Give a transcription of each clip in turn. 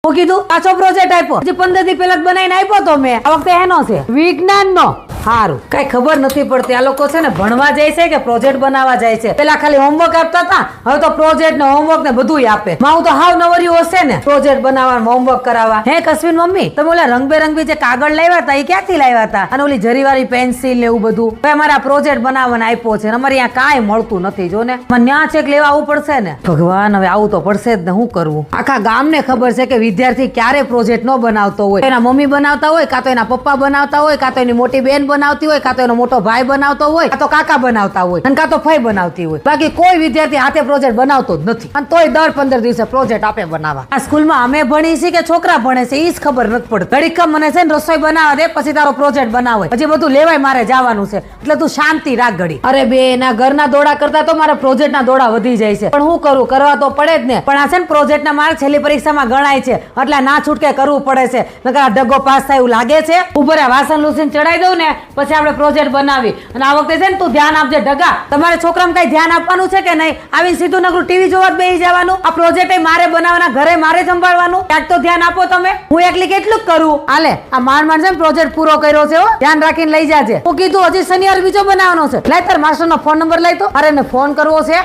હું કીધું પાછો પ્રોજેક્ટ આપ્યો, હજી 15 દી પહેલા બનાવીને આપ્યો તો મેં. આ વખતે એનો છે વિજ્ઞાનનો. સારું, કઈ ખબર નથી પડતી. આ લોકો છે ને ભણવા જાય છે કે પ્રોજેક્ટ બનાવવા જાય છે? પેલા ખાલી હોમવર્ક આપતા હતા, હવે તો પ્રોજેક્ટ ને હોમવર્ક ને બધું આપે. મારું તો હાવ નવરિયું હશે ને પ્રોજેક્ટ બનાવવા, હોમવર્ક કરાવવા. હે કશ્મીર મમ્મી, તમે ઓલા રંગબેરંગી જે કાગળ લાવ્યા હતા એ ક્યાંથી લાવ્યા હતા? અને ઓલી જરીવાળી પેન્સિલ ને એવું બધું. હવે અમારા પ્રોજેક્ટ બનાવવાનો આપ્યો છે, અમારે અહીંયા કાંઈ મળતું નથી. જો ને ન્યા ચેક લેવા આવવું પડશે ને. ભગવાન, હવે આવું તો પડશે જ ને. શું કરવું? આખા ગામને ખબર છે કે વિદ્યાર્થી ક્યારે પ્રોજેક્ટ ન બનાવતો હોય. એના મમ્મી બનાવતા હોય, કાં તો એના પપ્પા બનાવતા હોય, કાં તો એની મોટી બેન બનાવતી હોય, કાં તો એનો મોટો ભાઈ બનાવતો હોય, કાં તો કાકા બનાવતા હોય, અને કાં તો ફઈ બનાવતી હોય. બાકી કોઈ વિદ્યાર્થી હાથે પ્રોજેક્ટ બનાવતો જ નથી. અને તોય દર 15 દિવસે પ્રોજેક્ટ આપે બનાવવા. આ સ્કૂલમાં અમે ભણી છીએ કે છોકરા ભણે છે એ જ ખબર નથી પડતી. ઘડીક મને છે ને રસોઈ બનાવવા દે, પછી તારો પ્રોજેક્ટ બનાવે. હજી બધું લેવાય મારે જવાનું છે, એટલે તું શાંતિ રાખ ઘડી. અરે બે, એના ઘરના દોડા કરતા તો મારા પ્રોજેક્ટ ના દોડા વધી જાય છે. પણ હું કરું? કરવા તો પડે જ ને. પણ આ છે ને પ્રોજેક્ટ ના માર્ક છેલ્લી પરીક્ષામાં ગણાય છે, એટલે ના છૂટકે કરવું પડે છે. નકર આ ડગો પાસ થાય એવું લાગે છે? ઉપર વાસણ લૂસીને ચડાઈ દઉં ને પછી આપણે પ્રોજેક્ટ બનાવી. અને આ વખતે છે ને તું ધ્યાન આપજે ડગા. તમારે છોકરામાં કઈ ધ્યાન આપવાનું છે કે નહીં? આવીને સીધું નકરું ટીવી જોવા જ બેસી જવાનું? આ પ્રોજેક્ટ મારે બનાવવાના, ઘરે મારે સંભાળવાનું. ક્યાંક તો ધ્યાન આપો તમે. હું એકલી કેટલું કરું? હાલે, આ માંડ છે ને પ્રોજેક્ટ પૂરો કર્યો છે. ધ્યાન રાખીને લઈ જાજે. હું કીધું હજી શનિવાર બીજો બનાવવાનો છે. લાય તાર માસ્ટર નો ફોન નંબર લઈ તો. અરે ને ફોન કરવો છે.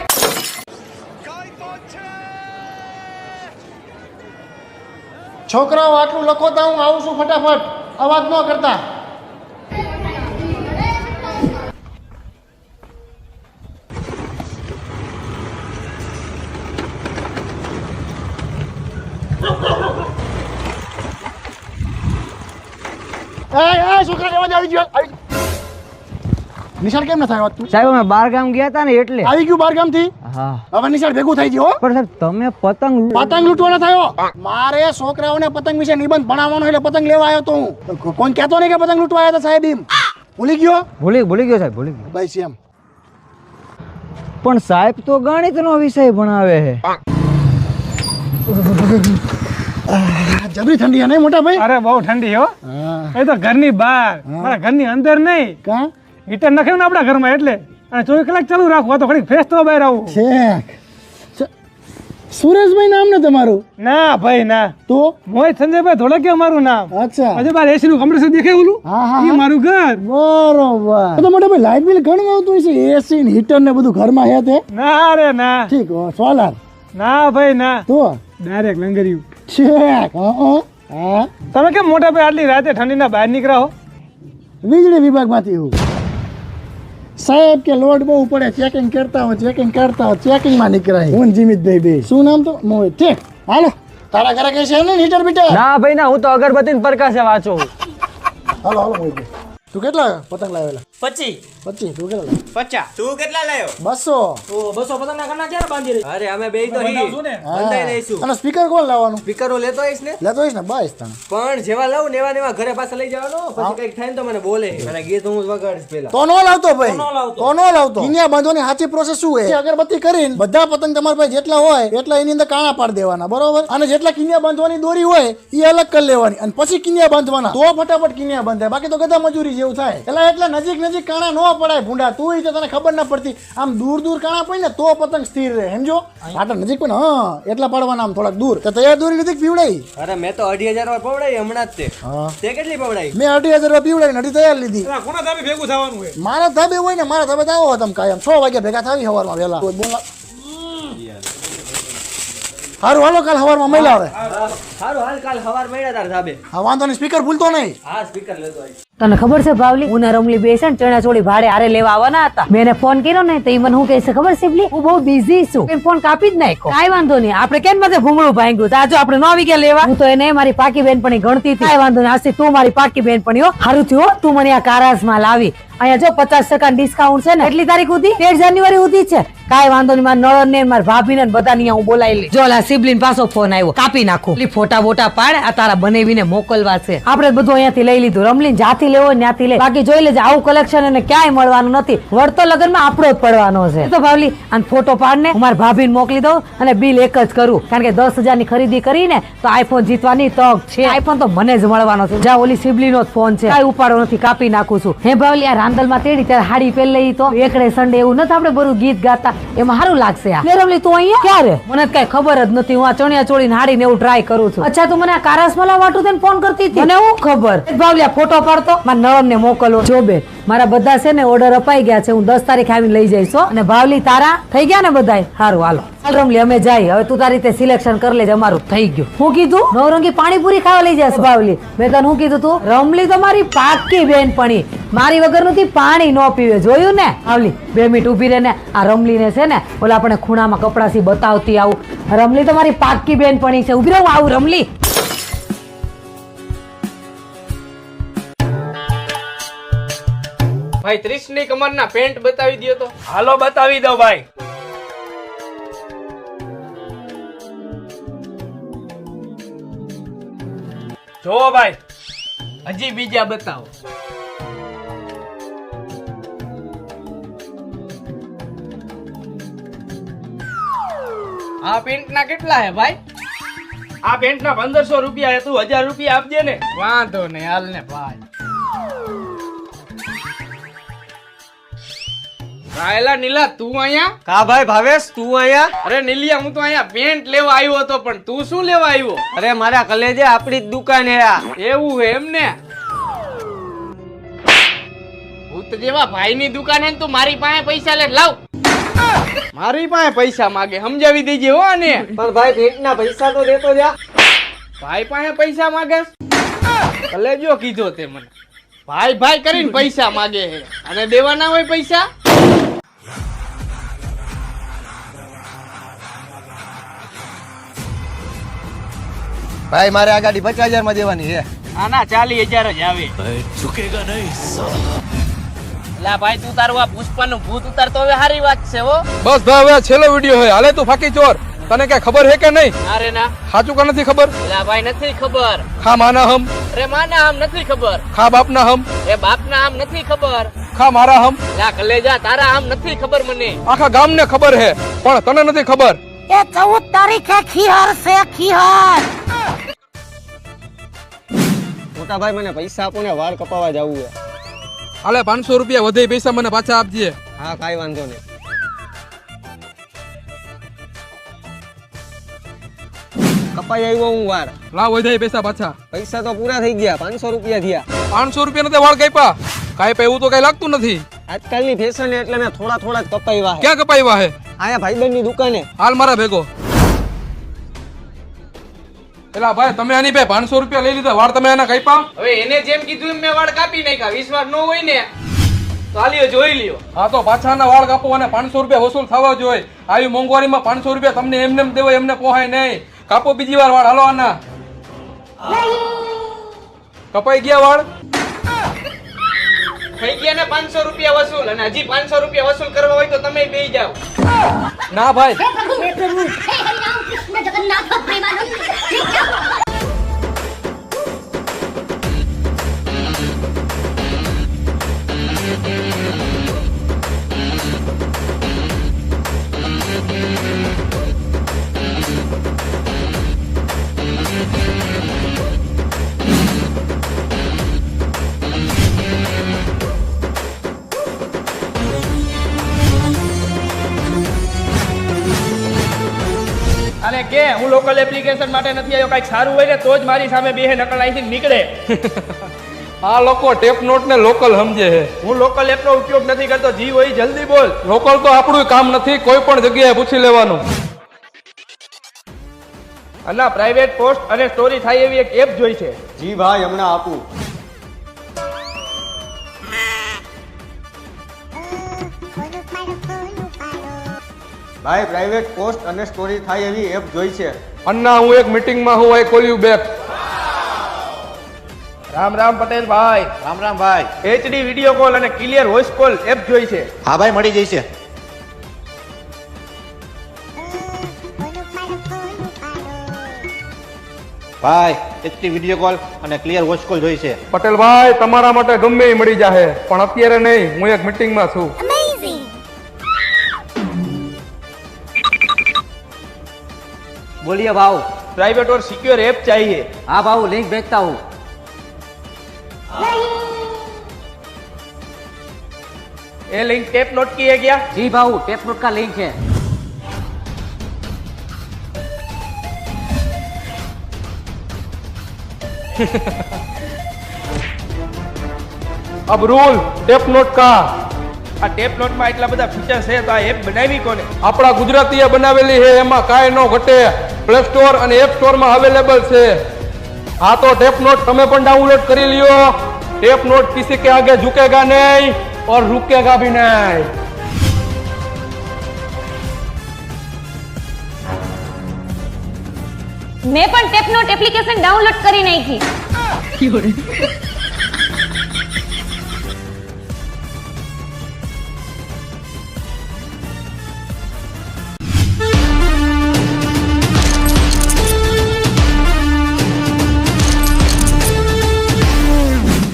છોકરાઓ આટલું લખો તો હું આવું છું ફટાફટ, અવાજ ન કરતા. છોકરા અવાજ આવી ગયો. નિશાળ કેમ ન થાય? તું સાહેબ અમે બાર ગામ ગયા હતા ને એટલે આવી ગયું બાર ગામ થી. હા, હવે નિશાળ ભેગું થઈ ગયું. પણ સાહેબ તમે પતંગ લૂંટવાનો થયો. મારે છોકરાઓને પતંગ વિશે નિબંધ ભણાવવાનો એટલે પતંગ લેવા આવ્યો તો હું. કોઈ કહેતો નહીં કે પતંગ લૂંટવા આવ્યા હતા સાહેબ? એમ ભૂલી ગયો? ભૂલી ગયો સાહેબ, ભૂલી ગયો. બસ એમ. પણ સાહેબ તો ગણિતનો વિષય ભણાવે છે. જબરી ઠંડી નહીં મોટા ભાઈ? અરે બહુ ઠંડી હો. એ તો ઘરની બહાર, મારા ઘરની અંદર નહીં. કા હીટર નાખ્યું ને આપણા ઘરમાં એટલે. અને 24 કલાક ચાલુ રાખવું તો ઘડી ફ્રેશ તો બહાર આવું. છે સુરેશભાઈ નામ ને તમારું? ના ભાઈ ના. તો મોહિત સંજયભાઈ ધોળકિયા મારું નામ. અચ્છા, હજુ બાર એસી નું કમ્પ્રેસર દેખાય ઓલું? હા હા ઈ મારું ઘર. બરોબર. તો મોટા ભાઈ લાઇટ બિલ ઘણું આવતું હોય છે? એસી ને હીટર ને બધું ઘરમાં હે તે? ના રે ના. ઠીક, સોલાર? ના ભાઈ ના. તો ડાયરેક્ટ લંગર્યું. છેક. હા, તમે કેમ મોટા ભાઈ આટલી રાતે ઠંડીના બહાર નીકળ્યા હો? વીજળી વિભાગમાંથી હું. સાહેબ કે લોડ બહુ પડે, ચેકિંગ કરતા હો, ચેકિંગમાં નીકળાય. હું જીમિતભાઈ બે. શું નામ તો? મોહિત. ઠીક, હાલો. તારા ઘરે કઈ છે ને હીટર બીટર? ના ભાઈ ના, હું તો અગરબત્તી ને પ્રકાશે વાંચું. હાલો મોહિતભાઈ. તું કેટલા પતંગ લાવેલા? 25. 25. તું કેટલા લાવ્યો? 50. તું કેટલા લાયો? 200. તો 200 પતંગ ના ઘરના ક્યારે બાંધી રહી? અરે અમે બે તો બંધાઈ રહીશું. અને સ્પીકર કોણ લાવવાનું? સ્પીકરો લેતો આવીશ ને? લેતો હોઈશ ને? બસ તને. પણ જેવા લાવું નેવા ઘરે પાછા લઈ જવાનો. પછી કઈક થાય ને તો મને બોલે. અને ગીત હું વગાડીશ પેલા. તો નો લાવતો ભાઈ. તો નો લાવતો. તો નો લાવતો. કિન્યા બાંધવાની સાચી પ્રોસેસ શું છે? અગરબત્તી કરીને બધા પતંગ તમારા પાસે જેટલા હોય એટલા એની અંદર કાણા પાડી દેવાના, બરોબર? અને જેટલા કિન્યા બાંધવાની દોરી હોય એ અલગ કરી લેવાની અને પછી કિન્યા બાંધવાના. તો ફટાફટ કિન્યા બાંધાય. બાકી તો ગધા મજૂરી જેવું થાય. એટલે નજીક કાણા નો પડાય ભૂંડા. તું તને ખબર ના પડતી. આમ દૂર કાણા પડે ને તો પતંગ સ્થિર રહે, સમજો? આટલા નજીક પણ હા એટલા પાડવાના, આમ થોડાક દૂર. તો તૈયાર દોરી નથી પીવડાઈ? અરે મેં તો 2500 વાર પવડાઈ હમણાં જ તે. તે કેટલી પવડાઈ? મેં 2500 રૂપિયા પીવડાઈ નથી તૈયાર લીધી. કોના ધાબે ભેગું થવાનું હોય? મારા ધાબે હોય ને, મારા ધાબે આવો તમે કાયમ 6 વાગે ભેગા થાવી સવારમાં વહેલા. સારું, હાલો કાલ સવારમાં મહિલા આવે. સારું હાલ, કાલ સવાર મળ્યા તાર ધાબે. હા વાંધો નહીં, સ્પીકર ભૂલતો નહીં. હા સ્પીકર લેતો આવીશ. તને ખબર છે ભાવલી, હું ને રમલી બે છે ને ચણા ચોળી ભાડે હારે લેવા આવવાના હતા. મેં એને ફોન કર્યો ને તો એ મને શું કહે છે ખબર છે? હું બહુ બિઝી છું. મેં ફોન કાપી જ નાખ્યો. કાંઈ વાંધો નહીં, આપણે કેમ બધે ભૂંગળું ભાંગ્યું. આજો આપણે ન આવી ગયા લેવા. હું તો એને મારી પાકી બેનપણી ગણતી હતી. કાંઈ વાંધો નહીં, આજથી તું મારી પાકી બેનપણી હો. સારું થયું તું મને આ કારાસમાં લાવી. અહીંયા જો 50% ડિસ્કાઉન્ટ છે ને. એટલી તારીખ સુધી 13 જાન્યુઆરી સુધી છે. કાંઈ વાંધો નહીં, મારા નળન ને મારા ભાભી ને બધા હું બોલાવી લઈ. જો ઓલા સિબલિન પાછો ફોન આવ્યો, કાપી નાખો. ફોટા બોટા પાડ, આ તારા બનાવીને મોકલવા છે. આપણે બધું અહીંયાથી લઈ લીધું. રમલીન જાથી લેવો ત્યાંથી લે. બાકી જોઈ લેજે, આવું કલેક્શન એને ક્યાંય મળવાનું નથી. વળતો લગનમાં આપણો જ પડવાનો છે. તો ભાવલી આને ફોટો પાડને હું મારા ભાભીને મોકલી દઉં અને બિલ એક જ કરું. કારણ કે 10,000 ની ખરીદી કરીને તો આઈફોન જીતવાની તક છે. આઈફોન તો મને જ મળવાનો છે. જા ઓલી સિબલીનો જ ફોન છે, કાંઈ ઉપાડો નથી, કાપી નાખું છું. હે ભાવલી, આ માંડલમાં તેડી ત્યારે હાડી પહેરી લઈ તો એકડે સન્ડે એવું નથી આપણે બધું ગીત ગાતા એમાં સારું લાગશે આ. લે રમલી તું અહીંયા ક્યારે? મને તો કઈ ખબર જ નથી. હું આ ચણિયા ચોળી હાડી ને એવું ટ્રાય કરું છું. અચ્છા તું મને આ કારસમલા વાટું થઈને ફોન કરતી હતી? મને હું ખબર. ભાવલિયા ફોટો પાડતો મારા નળમ ને મોકલો. જો બે મારા બધા છે ને ઓર્ડર અપાઈ ગયા છે. હું 10 તારીખે આવીને લઈ જઈશ હો. અને ભાવલી તારા થઈ ગયા ને બધાય? સારું હાલો ચાલ રમલી અમે જાય. હવે તું તારી રીતે સિલેક્શન કરી લેજે. અમારું થઈ ગયું. હું કીધું નવરંગી પાણીપુરી ખાવા લઈ જશે ભાવલી. મેં તને હું કીધું તું? રમલી તો મારી પાકી બેનપણી, મારી વગર નું પાણી ન પીવે. જોયું ને ભાવલી? 2 મિનિટ ઉભી રહે ને. આ રમલી ને છે ને ઓલા આપણે ખૂણામાં કપડાથી બતાવતી આવું. રમલી તો મારી પાકી બેનપણી છે. ઉભી રહું આવું રમલી. ભાઈ 30 ની કમરના પેન્ટ બતાવી દો તો. હાલો બતાવી દો ભાઈ. જો ભાઈ હજી બીજા બતાવો. આ પેન્ટ ના કેટલા હે ભાઈ? આ પેન્ટ ના 1500 રૂપિયા હે. તું 1000 રૂપિયા આપજે ને. વાંધો નહીં હાલ ને ભાઈ. રાયલા નીલા તું અહીંયા? કા ભાઈ ભાવેશ તું અહીંયા? અરે નીલિયા હું તો અહીંયા પેન્ટ લેવા આવ્યો હતો પણ તું શું લેવા આવ્યો? અરે મારા કલેજે આપણી જ દુકાન હે આ. એવું હે એમ ને? ભૂત જેવા ભાઈ ની દુકાન હે ને તું મારી પાસે પૈસા લે લાવ. મારી પાસે પૈસા માગે સમજાવી દેજે હો ને. પણ ભાઈ પેટના પૈસા તો દેતો જા. ભાઈ પાસે પૈસા માગે? કલેજો કીધો તે મને. ભાઈ ભાઈ કરીને પૈસા માગે છે અને દેવાના હોય પૈસા? ભાઈ મારે આ ગાડી 50,000 માં દેવાની છે. આના 40,000 જ આવે. લા ભાઈ તું તારું આ પુષ્પાનું ભૂત ઉતારતો હવે સારી વાત છે હો. બસ ભાઈ હવે છેલ્લો વિડિયો હે. હાલે તું ફાકી ચોર. તને કઈ ખબર હે કે નહીં? અરે ના. સાચું કે નથી ખબર? લા ભાઈ નથી ખબર. ખા માના હમ, અરે માના હમ નથી ખબર. ખા બાપના હમ, એ બાપના હમ નથી ખબર. ખા મારા હમ. લા કલેજા તારા હમ નથી ખબર મને. આખા ગામને ખબર હે પણ તને નથી ખબર. એ 14 તારીખે ખીહર છે ખીહર. મોટા ભાઈ મને પૈસા આપો ને વાળ કપાવા જવું છે. હાલે 500 રૂપિયા વધે પૈસા મને પાછા આપજે. હા કાઈ વાંધો નહીં. કપાઈ આવ્યો હું વાળ. લાવ વધે પૈસા પાછા. પૈસા તો પૂરા થઈ ગયા. 500 રૂપિયા થયા. 500 રૂપિયા નથી વાળ કાપ્યા. કાપ્યા એવું તો કઈ લાગતું નથી. આજકાલની ફેશન એટલે મેં થોડા થોડા જ કપાવ્યા છે. ક્યાં કપાવ્યા હે? આયા ભાઈબંધની દુકાને. હાલ મારા ભેગો. એલા ભાઈ તમે આની ભાઈ 500 રૂપિયા લઈ લીધા. વાળ તમે આના કાપ્યા? હવે એને જેમ કીધું એમ મેં વાળ કાપી નાખ્યા. વિશ્વાસ ન હોય ને તો હાલ્યો જોઈ લ્યો. હા તો પાછાના વાળ કાપો અને 500 રૂપિયા વસૂલ થવા જોઈએ. આવી મોંઘવારીમાં 500 રૂપિયા તમને એમને એમ દેવાય એમને પોહાય નહીં. કાપો બીજી વાર વાળ. હાલો આના. કપાઈ ગયા વાળ? થઈ ગયા ને 500 રૂપિયા વસૂલ. અને હજી 500 રૂપિયા વસૂલ કરવા હોય તો તમે બેસી જાઓ. ના ભાઈ. जगन्नाथ प्रेमानंद અને કે હું લોકલ એપ્લિકેશન માટે નથી આવ્યો. કઈક સારું હોય ને તો જ મારી સામે બે નકલ અહીંથી નીકળે. આ લોકો ટેપ નોટ ને લોકલ સમજે છે. હું લોકલ એપ નો ઉપયોગ નથી કરતો. જી હોય જલ્દી બોલ. લોકલ તો આપણું કામ નથી. કોઈ પણ જગ્યાએ પૂછી લેવાનું. અને પ્રાઇવેટ પોસ્ટ અને સ્ટોરી થાય એવી એક એપ જોઈ છે. જી ભાઈ હમણાં આપું. ભાઈ પ્રાઇવેટ પોસ્ટ અને સ્ટોરી થાય એવી એપ જોઈ છે. અન્ના હું એક મીટિંગમાં હું I call you back. Ram Ram Patel ભાઈ. રામ રામ ભાઈ. HD વિડિયો કોલ અને ક્લિયર વોઇસ કોલ એપ જોઈ છે. હા ભાઈ મળી જશે. ભાઈ HD વિડિયો કોલ અને ક્લિયર વોઇસ કોલ જોઈ છે. પટેલ ભાઈ તમારા માટે ગમે એ મળી જાહે પણ અત્યારે નહીં. હું એક મીટિંગમાં છું. बोलिए भाऊ. प्राइवेट और सिक्योर ऐप चाहिए. हाँ भाऊ लिंक भेजता हूँ. ये लिंक टेप नोट की है क्या? जी भाऊ टेप नोट का लिंक है। अब रूल टेप नोट का આ ટેપ નોટ માં એટલા બધા ફીચર છે તો આ એપ બનાવી કોને? આપણા ગુજરાતીએ બનાવેલી છે, એમાં કાંઈ ન ઘટે. પ્લે સ્ટોર અને એપ સ્ટોર માં અવેલેબલ છે. હા તો ટેપ નોટ તમે પણ ડાઉનલોડ કરી લ્યો. ટેપ નોટ કિસી કે આગે ઝુકેગા નહીં और रुकेगा भी नहीं. મેં પણ ટેપ નોટ એપ્લિકેશન ડાઉનલોડ કરી નાખી.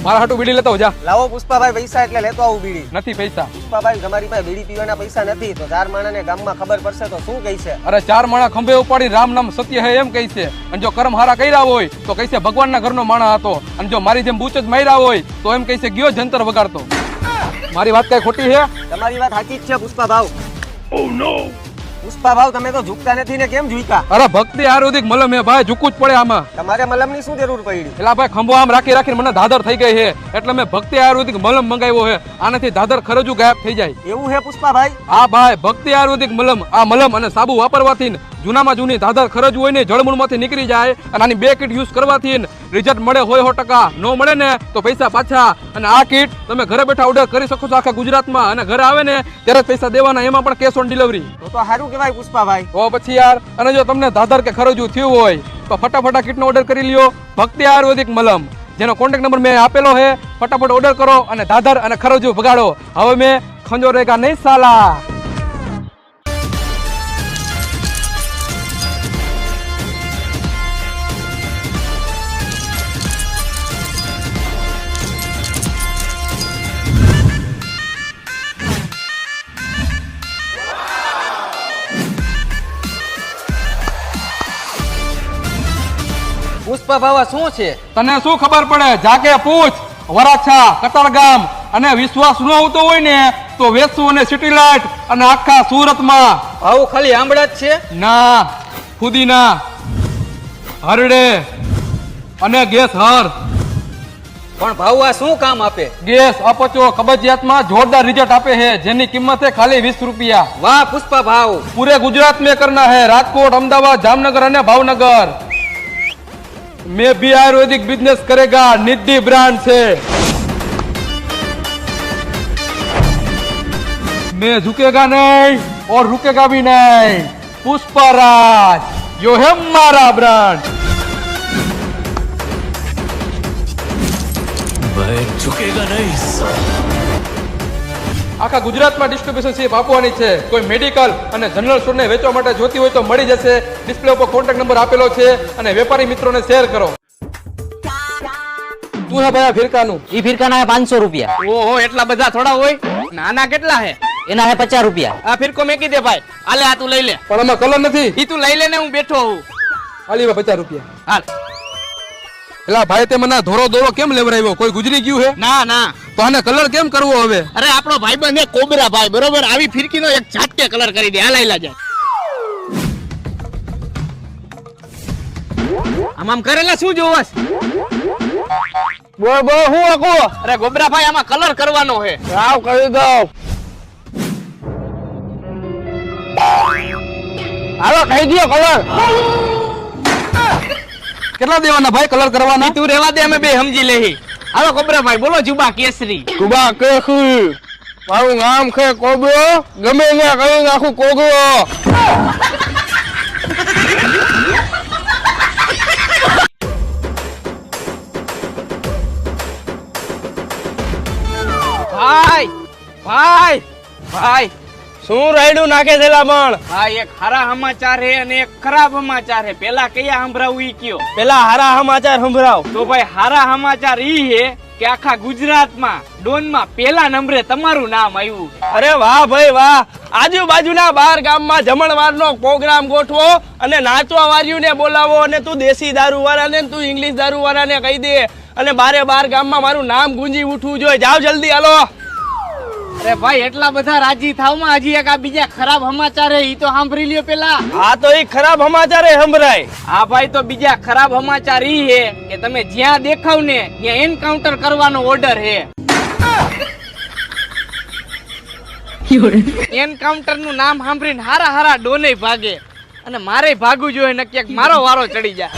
મારા હાટુ બીડી લેતો જા. લાવો પુષ્પાભાઈ પૈસા એટલે લેતો આવું બીડી. નથી પૈસા. પુષ્પાભાઈ તમારી પાસે બીડી પીવાના પૈસા નથી તો 4 માણસને ગામમાં ખબર પડશે તો શું કહેશે? અરે 4 માણા ખંભે ઉપાડી રામ નામ સત્ય હે એમ કહી છે. અને જો કર્મ હારા કર્યા હોય તો કહી છે ભગવાનના ઘરનો માણા હતો. અને જો મારી જેમ બૂચ જ માર્યા હોય તો એમ કહી છે ગયો જંતર વગાડતો. મારી વાત કઈ ખોટી છે? તમારી વાત સાચી જ છે પુષ્પાભાવ. ઓ નો પુષ્પાભાવ તમે તો ઝૂકતા નથી ને કેમ ઝૂક્યા? અરે ભક્તિ આયુર્વેદિક મલમ હે ભાઈ, ઝૂકવું જ પડે આમાં. તમારે મલમની શું જરૂર પડી? એલા ભાઈ ખંભો આમ રાખી રાખીને મને ધાધર થઈ ગઈ છે એટલે મેં ભક્તિ આયુર્વેદિક મલમ મંગાવ્યો છે. આનાથી ધાધર ખરજુ ગાયબ થઈ જાય. એવું હે પુષ્પાભાઈ? હા ભાઈ ભક્તિ આયુર્વેદિક મલમ. આ મલમ અને સાબુ વાપરવાથી જૂનામાં જૂની ધાધર ખરજ હોય ને જળમૂળમાંથી નીકળી જાય. અને આની 2 કીટ યુઝ કરવાથી રિઝલ્ટ મળે 100%. નો મળે ને તો પૈસા પાછા. અને આ કીટ તમે ઘરે બેઠા ઓર્ડર કરી શકો છો આખા ગુજરાતમાં. અને ઘરે આવે ને ત્યારે જ પૈસા દેવાના, એમાં પણ કેશ ઓન ડિલિવરી. તો સારું કહેવાય પુષ્પાભાઈ. તો પછી યાર, અને જો તમને ધાધર કે ખરજુ થયું હોય તો ફટાફટ કીટનો ઓર્ડર કરી લ્યો. ભક્તિ આયુર્વેદિક મલમ જેનો કોન્ટેક્ટ નંબર મેં આપેલો છે. ફટાફટ ઓર્ડર કરો અને ધાધર અને ખરજુ ભગાડો. હવે મેં ખંજો રેગા નહીં સાલા. પુષ્પાભાવ શું છે? તને શું ખબર પડે? જાકે પૂછ. વરાછા, કતારગામ અને વિશ્વાસ ન આવતો હોય ને તો વેસુ અને સિટી લાઇટ અને આખા સુરતમાં. આવું ખાલી આંબળા જ છે? ના, ફુદીના, હરડે અને ગેસ હર. પણ ભાવ આ શું કામ આપે? ગેસ, અપચો, કબજિયાતમાં જોરદાર રિઝલ્ટ આપે છે જેની કિંમત है खाली 20 रुपया. વાહ પુષ્પાભાવ, पूरे गुजरात में करना है. राजकोट, अहमदाबाद, जामनगर અને ભાવનગર. मैं भी आयुर्वेदिक बिजनेस करेगा. निधि ब्रांड से मैं झुकेगा नहीं और रुकेगा भी नहीं. पुष्पराज यो है हमारा ब्रांड. मैं झुकेगा नहीं. આખા ગુજરાતમાં ડિસ્ટ્રીબ્યુશનશીપ આપવાની છે. કોઈ મેડિકલ અને જનરલ સ્ટોરને વેચવા માટે જોતી હોય તો મળી જશે. ડિસ્પ્લે ઉપર કોન્ટેક્ટ નંબર આપેલો છે અને વેપારી મિત્રોને શેર કરો. શું છે ભાઈ ફિરકાનું? ઈ ફિરકાના હે 500 રૂપિયા. ઓહો એટલા બધા થોડા હોય. નાના કેટલા હે? એના હે 50 રૂપિયા. આ ફિરકો મેકી દે ભાઈ. આલે આ તું લઈ લે. પણ આમાં કલર નથી. ઈ તું લઈ લે ને, હું બેઠો હું. ખાલી 50 રૂપિયા. હાલ. એલા ભાઈ તે મને ધોરો દોરો કેમ લેવરાવ્યો? કોઈ ગુજરી ગયું હે? ના ના, તો આને કલર કેમ કરવો હવે? અરે આપણો ભાઈબંધ હે કોબરા ભાઈ, બરોબર? આવી ફિરકીનો એક ઝાટકે કલર કરી દે. હાલ આઈલા જાય. આમ કરેલા શું જોવસ? બોલ બોલ હું આકો? અરે ગોબરા ભાઈ આમાં કલર કરવાનો હે. આવ કરી દો. હાલો કહી દો કલર. કેટલા દેવાના ભાઈ કલર કરવાના? તું રેવા દે, અમે બે સમજી લેહી. હાલો ગોબરા ભાઈ બોલો. જુબા કેસરી. કુબા કેસરી. મારું નામ છે કોબરો. ગમે ત્યાં કરી નાખું કોગરો. ભાઈ ભાઈ ભાઈ શું રાયડું નાખે છે પણ? ભાઈ એક સારા સમાચાર હે અને એક ખરાબ સમાચાર હે. પેલા કયા સંભળાવું ઈ કયો? પેલા હારા સમાચાર સંભળાવ. તો ભાઈ સારા સમાચાર ઈ હે કે આખા ગુજરાતમાં ડોનમાં પેલા નંબરે તમારું નામ આવ્યું. અરે વાહ ભાઈ વાહ. આજુબાજુના 12 ગામમાં જમણવારનો પ્રોગ્રામ ગોઠવો અને નાચવા વાળીઓને બોલાવો અને તું દેશી દારૂ વાળાને તું ઇંગ્લિશ દારૂ વાળાને કહી દે અને 12 ગામમાં મારું નામ ગુંજી ઉઠવું જોઈએ. જાવ જલ્દી હાલો. અરે ભાઈ એટલા બધા રાજી થાવમાં હજી એક આ બીજા ખરાબ સમાચાર હે ઈ તો સાંભળી લ્યો પેલા. આ તો ઈ ખરાબ સમાચાર સંભળાય. હા ભાઈ તો બીજા ખરાબ સમાચાર ઈ હે કે તમે જ્યાં દેખાવ ને ત્યાં એન્કાઉન્ટર કરવાનો ઓર્ડર હે. એન્કાઉન્ટર નું નામ સાંભળીને હારા હારા ડોને ભાગે અને મારે ભાગવું જોઈએ નક્કી એક મારો વારો ચડી જાય.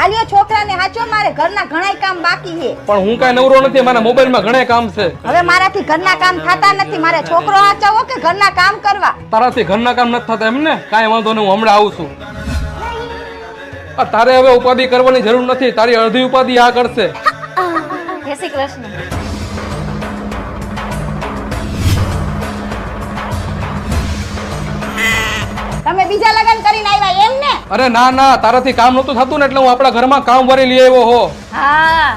આલિયો છોકરાને હાચો મારે ઘરના ઘણાય કામ બાકી છે. પણ હું કાંઈ નવરો નથી, મારા મોબાઈલમાં ઘણા કામ છે. હવે મારાથી ઘરના કામ થતા નથી. મારે છોકરો હાચવો કે ઘરના કામ કરવા? તારાથી ઘરના કામ નથી થતા એમ ને? કાંઈ વાંધો નહીં, હું હમણાં આવું છું. તારે હવે ઉપાધિ કરવાની જરૂર નથી, તારી અડધી ઉપાધિ આ કરશે. જય શ્રી કૃષ્ણ. તમે બીજા લગન કરીને આવ્યા એમ ને? અરે ના ના, તારાથી કામ નતું થતું ને એટલે હું આપણા ઘરમાં કામ વાળી લઈ આવ્યો હો. હા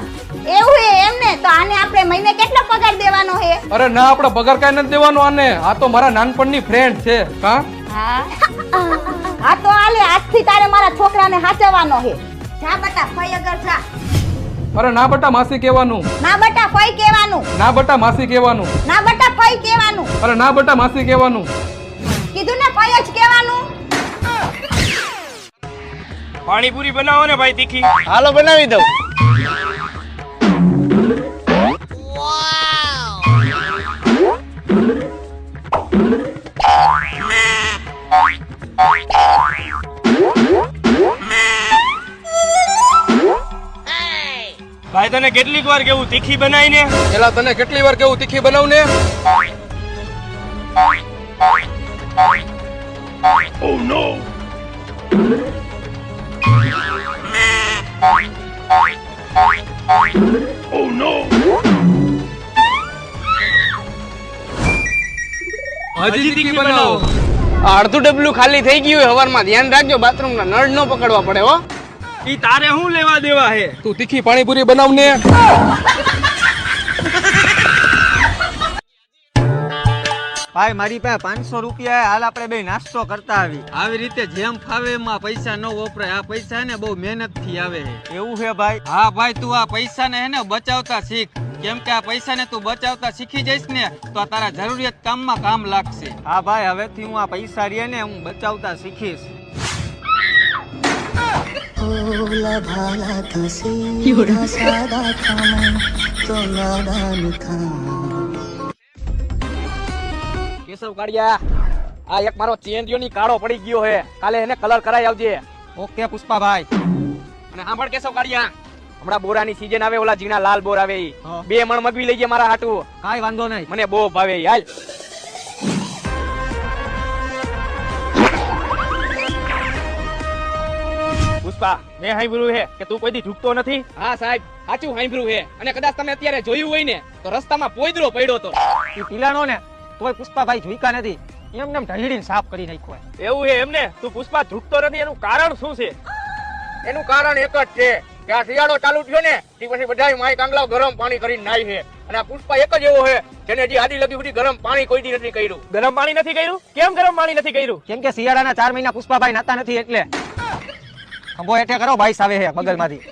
એવું હે એમ ને? તો આને આપણે મહિને કેટલો પગાર દેવાનો હે? અરે ના, આપણે પગાર કાંઈ નથી દેવાનો આને. આ તો મારા નાનપણની ફ્રેન્ડ છે. હા હા તો આલે આજથી તારે મારા છોકરાને હાચવવાનો હે. જા બટા ફઈ અગર જા. અરે ના બટા માસી કહેવાનું. ના બટા ફઈ કહેવાનું. ના બટા માસી કહેવાનું. ના બટા ફઈ કહેવાનું. અરે ના બટા માસી કહેવાનું. કીધું ને ફઈ જ કહેવાનું. પાણીપુરી બનાવો ને ભાઈ તીખી. હાલો બનાવી દઉં. ભાઈ તને કેટલીક વાર કેવું તીખી બનાવીને? એલા તને કેટલી વાર કેવું તીખી બનાવ ને? હજી તીખી બનાવો. આ અડધું ડબલું ખાલી થઈ ગયું હોય હવારમાં. ધ્યાન રાખજો બાથરૂમ ના નળ ન પકડવા પડે હો. ઈ તારે શું લેવા દેવા હે? તું તીખી પાણીપુરી બનાવ ને. ભાઈ મારી પાસે 500 રૂપિયા, હાલ આપણે બે નાસ્તો કરતા આવી. આવી રીતે જેમ ફાવે એમાં પૈસા ન વપરાય. આ પૈસા ને બહુ મહેનત થી આવે છે. એવું છે ભાઈ? હા ભાઈ, તું આ પૈસા ને હે ને બચાવતા શીખ. કેમ કે આ પૈસા ને તું બચાવતા શીખી જઈશ ને તો આ તારા જરૂરિયાત કામમાં કામ લાગશે. હા ભાઈ, હવેથી હું આ પૈસા રે ને હું બચાવતા શીખીશ. કેશવ કાળિયા, આ એક મારો ચેન્જિયો ની કાળો પડી ગયો હે, કાલે એને કલર કરાઈ આવજે. ઓકે પુષ્પાભાઈ. અને સાંભળ કેશવ કાળિયા, હમણાં બોરાની સીઝન આવે, ઓલા ઝીણા લાલ બોર આવે ઈ 2 મણ મગવી લઈ ગયા મારા હાટુ. કાઈ વાંધો નહીં, મને બહુ ભાવે. હાલ પુષ્પા, મેં સાંભળ્યું હે કે તું કોઈ દી ઝૂકતો નથી. હા સાહેબ, સાચું સાંભળ્યું હે. અને કદાચ તમે અત્યારે જોયું હોય ને તો રસ્તામાં પોયદરો પડ્યો તો. તું પીલાનો ને તોય પુષ્પાભાઈ જોઈકા નથી. એમને એમ ઢળીને સાફ કરી નાખ્યો. એવું હે એમને? તું પુષ્પા ઝૂકતો નથી એનું કારણ શું છે? એનું કારણ એક જ છે કે આ શિયાળો ચાલુ થયો ને તે પછી બધા માય કાંગલાવ ગરમ પાણી કરીને નાઈ છે. અને આ પુષ્પા એક જ એવો છે જેને હજી આદી લગી સુધી ગરમ પાણી કોઈ દી નથી કર્યું. ગરમ પાણી નથી કર્યું? કેમ ગરમ પાણી નથી કર્યું? કેમ કે શિયાળાના 4 મહિના પુષ્પાભાઈ નાતા નથી એટલે. ખંભો હેઠે કરો, ભાઈ સાવે હે બગલમાંથી.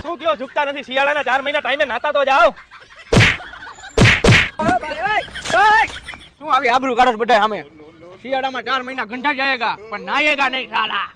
શું કયો ઝૂકતા નથી? શિયાળાના 4 મહિના ટાઈમે નાતા તો જાઓ. શું આવી આબરૂ કાઢો બધા સામે? શિયાળામાં 4 મહિના ઘંટા જાયેગા પણ નાયેગા નહીં સાલા.